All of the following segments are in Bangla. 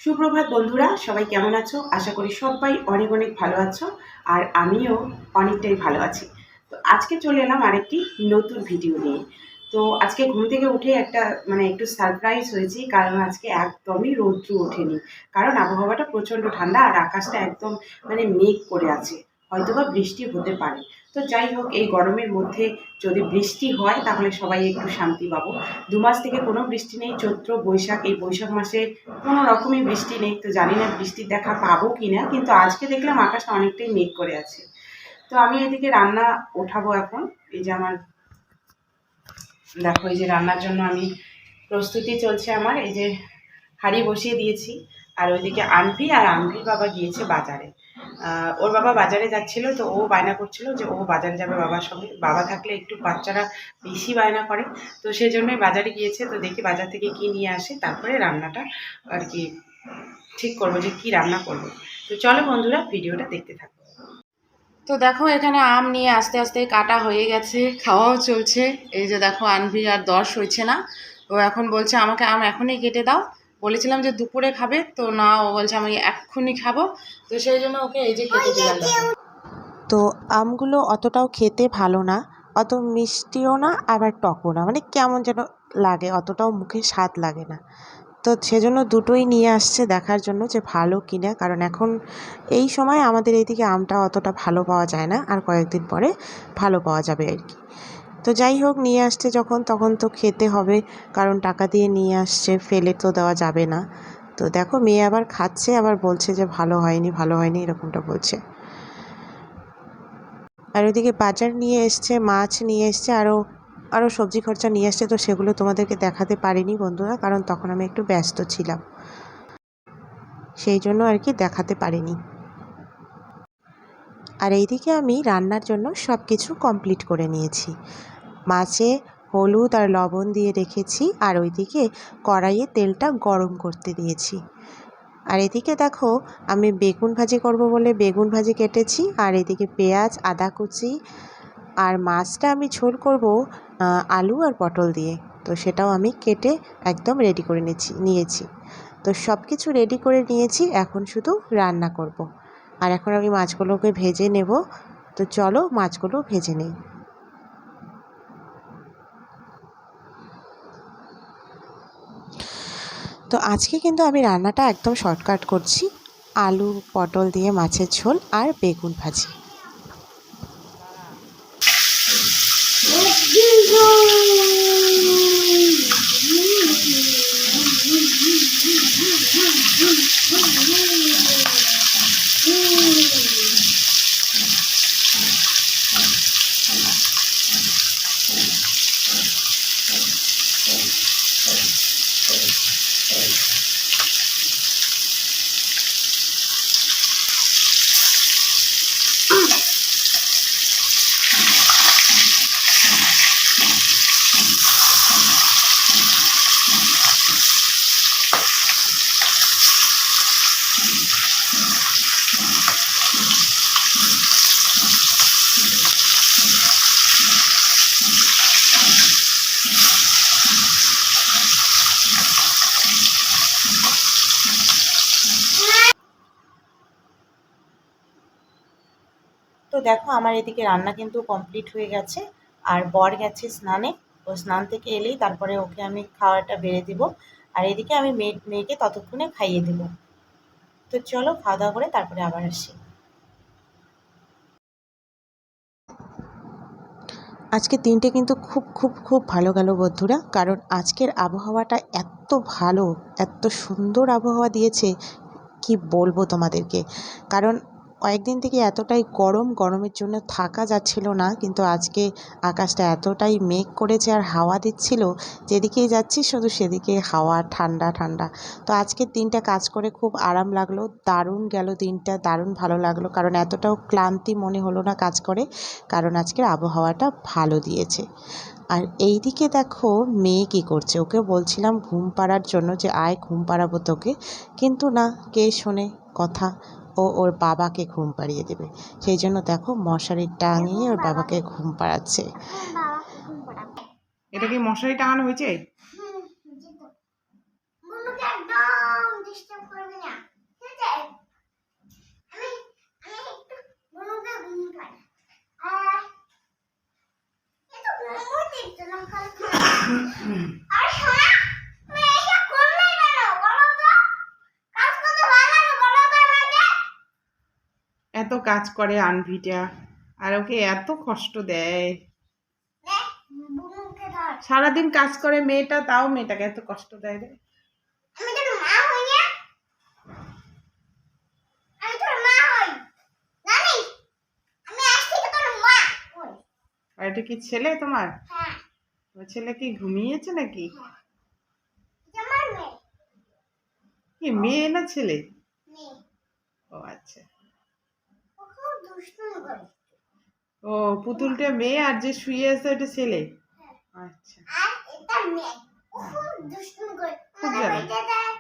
সুপ্রভাত বন্ধুরা, সবাই কেমন আছো? আশা করি সবাই অনেক অনেক ভালো আছো। আর আমিও অনেকটাই ভালো আছি। তো আজকে চলে এলাম আরেকটি নতুন ভিডিও নিয়ে। তো আজকে ঘুম থেকে উঠে একটু সারপ্রাইজ হয়েছি, কারণ আজকে একদমই রৌদ্র ওঠেনি। কারণ আবহাওয়াটা প্রচণ্ড ঠান্ডা আর আকাশটা একদম মেঘ করে আছে, হয়তোবা বৃষ্টি হতে পারে। তো যাই হোক, এই গরমের মধ্যে যদি বৃষ্টি হয় তাহলে সবাই একটু শান্তি পাবো। 2 মাস থেকে কোনো বৃষ্টি নেই, চৈত্র বৈশাখ, এই বৈশাখ মাসে কোনো রকমই বৃষ্টি নেই। তো জানি না বৃষ্টির দেখা পাবো কি না, কিন্তু আজকে দেখলাম আকাশটা অনেকটাই মেঘ করে আছে। তো আমি এদিকে রান্না ওঠাবো এখন। এই যে আমার দেখো, এই যে রান্নার জন্য আমি প্রস্তুতি চলছে আমার। এই যে হাঁড়ি বসিয়ে দিয়েছি। আর ওইদিকে আনভির বাবা গিয়েছে বাজারে। ওর বাবা বাজারে যাচ্ছিল, তো ও বায়না করছিল যে ও বাজারে যাবে বাবার সঙ্গে। বাবা থাকলে একটু বাচ্চারা বেশি বায়না করে, তো সেই জন্যই বাজারে গিয়েছে। তো দেখি বাজার থেকে কি নিয়ে আসে, তারপরে রান্নাটা আর কি ঠিক করবো যে কি রান্না করবো। তো চলো বন্ধুরা, ভিডিওটা দেখতে থাকো। তো দেখো, এখানে আম নিয়ে আস্তে আস্তে কাটা হয়ে গেছে, খাওয়াও চলছে। এই যে দেখো, আনভি আর 10 হয়েছে না, ও এখন বলছে আমাকে আম এখনই কেটে দাও। বলেছিলাম যে দুপুরে খাবে, তো না, ও বলছে আমি এক্ষুনি খাবো। তো সেই জন্য ওকে এই যে কেটে দিলাম। তো আমগুলো অতটাও খেতে ভালো না, অত মিষ্টিও না আবার টকও না, কেমন যেন লাগে, অতটাও মুখে স্বাদ লাগে না। তো সেজন্য দুটোই নিয়ে আসছে দেখার জন্য যে ভালো কিনা, কারণ এখন এই সময় আমাদের এইদিকে আমটা অতটা ভালো পাওয়া যায় না, আর কয়েকদিন পরে ভালো পাওয়া যাবে আর কি। তো যাই হোক, নিয়ে আসছে যখন তখন তো খেতে হবে, কারণ টাকা দিয়ে নিয়ে আসছে, ফেলে তো দেওয়া যাবে না। তো দেখো, মেয়ে আবার খাচ্ছে, আবার বলছে যে ভালো হয়নি ভালো হয়নি, এরকমটা বলছে। আর ওইদিকে বাজার নিয়ে এসছে, মাছ নিয়ে এসছে, আরও সবজি খরচা নিয়ে এসছে। তো সেগুলো তোমাদেরকে দেখাতে পারিনি বন্ধুরা, কারণ তখন আমি একটু ব্যস্ত ছিলাম, সেই জন্য আর কি দেখাতে পারিনি। আর এইদিকে আমি রান্নার জন্য সব কিছু কমপ্লিট করে নিয়েছি। মাছে হলুদ আর লবণ দিয়ে রেখেছি, আর ওইদিকে কড়াইয়ে তেলটা গরম করতে দিয়েছি। আর এদিকে দেখো, আমি বেগুন ভাজি করব বলে বেগুন ভাজি কেটেছি, আর এদিকে পেঁয়াজ, আদা কুচি, আর মাছটা আমি ঝোল করব আলু আর পটল দিয়ে। তো সেটাও আমি কেটে একদম রেডি করে নিয়েছি। তো সব কিছু রেডি করে নিয়েছি, এখন শুধু রান্না করব। আর এখন আমি মাছগুলোকে ভেজে নেব। তো চলো মাছগুলো ভেজে নেই। তো আজকে কিন্তু আমি রান্নাটা একদম শর্টকাট করছি, আলু পটল দিয়ে মাছের ঝোল আর বেগুন ভাজি। তো দেখো, আমার এদিকে রান্না কিন্তু কমপ্লিট হয়ে গেছে। আর বর গেছে স্নানে, ও স্নান থেকে এলেই তারপরে ওকে আমি খাওয়াটা বেড়ে দিব। আর এদিকে আমি মেয়েকে ততক্ষণে খাইয়ে দিব। তো চলো, খাওয়া দাওয়া করে তারপরে আবার আসি। আজকে দিনটা কিন্তু খুব খুব খুব ভালো গেল বন্ধুরা, কারণ আজকের আবহাওয়াটা এত ভালো, এত সুন্দর আবহাওয়া দিয়েছে, কি বলবো তোমাদেরকে। কারণ কয়েকদিন থেকে এতটাই গরমের জন্য থাকা যাচ্ছিল না, কিন্তু আজকে আকাশটা এতটাই মেঘ করেছে আর হাওয়া দিচ্ছিল, যেদিকেই যাচ্ছি শুধু সেদিকে হাওয়া, ঠান্ডা ঠান্ডা। তো আজকের দিনটা কাজ করে খুব আরাম লাগলো, দারুণ গেল দিনটা, দারুণ ভালো লাগলো, কারণ এতটাও ক্লান্তি মনে হলো না কাজ করে, কারণ আজকের আবহাওয়াটা ভালো দিয়েছে। আর এই দিকে দেখো, মেয়ে কী করছে, ওকে বলছিলাম ঘুম পাড়ার জন্য যে আয় ঘুম পাড়াবো তোকে, কিন্তু না, কে শোনে কথা, ও ওর বাবাকে ঘুম পাড়িয়ে দেবে। সেই জন্য দেখো, মশারি টাঙিয়ে ওর বাবাকে ঘুম পাড়াচ্ছে। এটা কি মশারি টাঙানো হয়েছে? এত কাজ করে আনভিটা, আর ওকে এত কষ্ট দেয়। সারাদিন কাজ করে মেয়েটা, তাও মেয়েটাকে এত কষ্ট দেয় রে। আমি তোর মা হই না, আমি তোর মা হই জানিস, আমি আজ থেকে তোর মা হই। আর এটা কি ছেলে তোমার? হ্যাঁ ওই ছেলে কি ঘুমিয়েছে নাকি? এটা আমার মেয়ে। কি মেয়ে না ছেলে? মেয়ে। ও আচ্ছা। ও খুব দুষ্টুমি করে। ও পুতুলটা মেয়ে, আর যে শুয়ে আছে ওটা ছেলে। হ্যাঁ। আচ্ছা। আর এটা মেয়ে। ও খুব দুষ্টুমি করে। খুব আমাদের জ্বালায়। বাড়িতে যায়,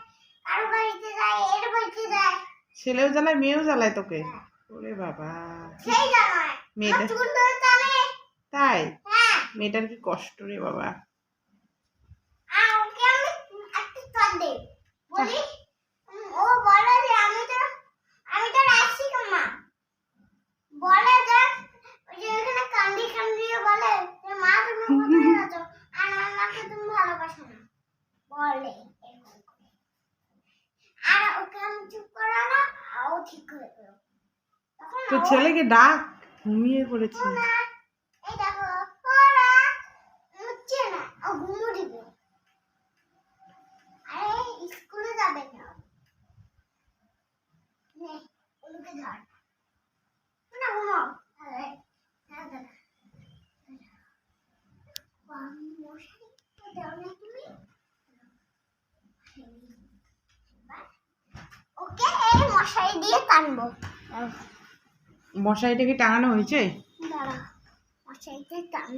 কারো বাড়িতে যায়, এর বাড়িতে যায়। ছেলেও জ্বালায়, মেয়েও জ্বালায় তোকে? হ্যাঁ। ওরে বাবা। সেই জামাই। মেয়েটা আমার চুল ধরে টানে। তাই? হ্যাঁ। মেয়েটার কি কষ্ট রে বাবা। আর ওকে আমি একটা চট দেই। বলি, ও বলে যে আমি তোর আশিক মা। বলে যে ওই যে ওখানে কান্দি কান্দিয়ে বলে যে মা তুমি কোথায় আছো? আর আমাকে তুমি ভালোবাসো না। বলে এরকম করে। আর ওকে আমি চুপ করা না, আর ও ঠিক করে দিল। তখন তো ছেলেকে ডাক, ঘুমিয়ে পড়েছে। না, এই দেখো ওরা উঠছে না, ও ঘুমো দিবে। আরে স্কুলে যাবে না। নে, ওকে ধর। না ঘুমো। আরে, মশারি দাও না তুমি। ওকে এই মশারি দিয়ে টানবো। মশারিটা কি টাঙানো হয়েছে? দাঁড়া, মশারিতে টান।